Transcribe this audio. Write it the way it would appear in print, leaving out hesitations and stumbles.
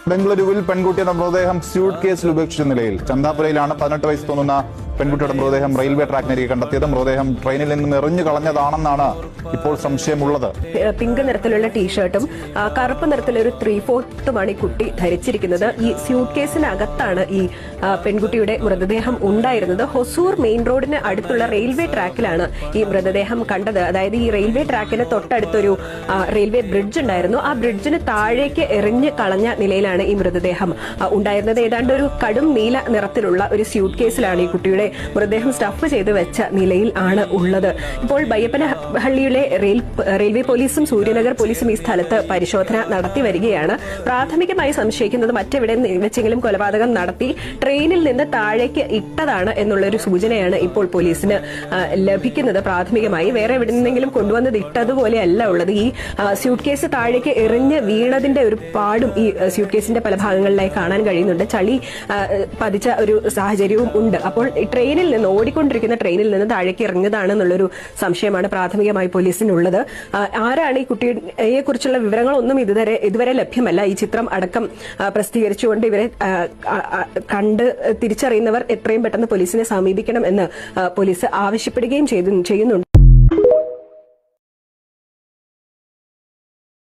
ബംഗളൂരുവിൽ പെൺകുട്ടിയുടെ മൃതദേഹം സ്യൂട്ട് കേസിൽ ഉപേക്ഷിച്ച നിലയിൽ. ചന്ദാപുരയിലാണ് 18 വയസ്സ് തോന്നുന്ന പെൺകുട്ടിയുടെ മൃതദേഹം റെയിൽവേ ട്രാക്കിനരികെ കണ്ടെത്തിയത്. മൃതദേഹം ട്രെയിനിൽ നിന്നും എറിഞ്ഞു കളഞ്ഞതാണെന്നാണ് ഇപ്പോൾ സംശയമുള്ളത്. പിങ്ക് നിറത്തിലുള്ള ടീഷർട്ടും കറുപ്പ് നിറത്തിലൊരു 3/4 ഈ കുട്ടി ധരിച്ചിരിക്കുന്നത്. ഈ സ്യൂട്ട് കേസിനകത്താണ് ഈ പെൺകുട്ടിയുടെ മൃതദേഹം ഉണ്ടായിരുന്നത്. ഹൊസൂർ മെയിൻ റോഡിന് അടുത്തുള്ള റെയിൽവേ ട്രാക്കിലാണ് ഈ മൃതദേഹം കണ്ടത്. അതായത് ഈ റെയിൽവേ ട്രാക്കിന് തൊട്ടടുത്തൊരു റെയിൽവേ ബ്രിഡ്ജ് ഉണ്ടായിരുന്നു. ആ ബ്രിഡ്ജിന് താഴേക്ക് എറിഞ്ഞ് കളഞ്ഞ നിലയിലാണ് ഈ മൃതദേഹം ഉണ്ടായിരുന്നത്. ഏതാണ്ട് ഒരു കടും നീല നിറത്തിലുള്ള ഒരു സ്യൂട്ട് കേസിലാണ് ഈ കുട്ടിയുടെ മൃതദേഹം സ്റ്റഫ് ചെയ്ത് വെച്ച നിലയിൽ ആണ് ഉള്ളത്. ഇപ്പോൾ ബയ്യപ്പനഹള്ളിയിലെ റെയിൽവേ പോലീസും സൂര്യനഗർ പോലീസും ഈ സ്ഥലത്ത് പരിശോധന നടത്തി വരികയാണ്. പ്രാഥമികമായി സംശയിക്കുന്നത് മറ്റെവിടെ വെച്ചെങ്കിലും കൊലപാതകം നടത്തി ട്രെയിനിൽ നിന്ന് താഴേക്ക് ഇട്ടതാണ് എന്നുള്ളൊരു സൂചനയാണ് ഇപ്പോൾ പോലീസിന് ലഭിക്കുന്നത്. പ്രാഥമികമായി വേറെ എവിടെ നിന്നെങ്കിലും കൊണ്ടുവന്നത് ഇട്ടതുപോലെയല്ല ഉള്ളത്. ഈ സ്യൂട്ട് കേസ് താഴേക്ക് എറിഞ്ഞ് വീണതിന്റെ ഒരു പാടും ഈ സ്യൂട്ട് കേസിന്റെ പല ഭാഗങ്ങളിലായി കാണാൻ കഴിയുന്നുണ്ട്. ചളി പതിച്ച ഒരു സാഹചര്യവും ഉണ്ട്. അപ്പോൾ ട്രെയിനിൽ നിന്ന് ഓടിക്കൊണ്ടിരിക്കുന്ന ട്രെയിനിൽ നിന്ന് താഴേക്ക് ഇറങ്ങിയതാണെന്നുള്ളൊരു സംശയമാണ് പ്രാഥമികമായി പോലീസിനുള്ളത്. ആരാണ് ഈ കുട്ടിയെ കുറിച്ചുള്ള വിവരങ്ങളൊന്നും ഇതുവരെ ലഭ്യമല്ല. ഈ ചിത്രം അടക്കം പ്രസിദ്ധീകരിച്ചുകൊണ്ട് ഇവരെ കണ്ട് തിരിച്ചറിയുന്നവർ എത്രയും പെട്ടെന്ന് പോലീസിനെ സമീപിക്കണം എന്ന് പോലീസ് ആവശ്യപ്പെടുകയും ചെയ്യുന്നുണ്ട്.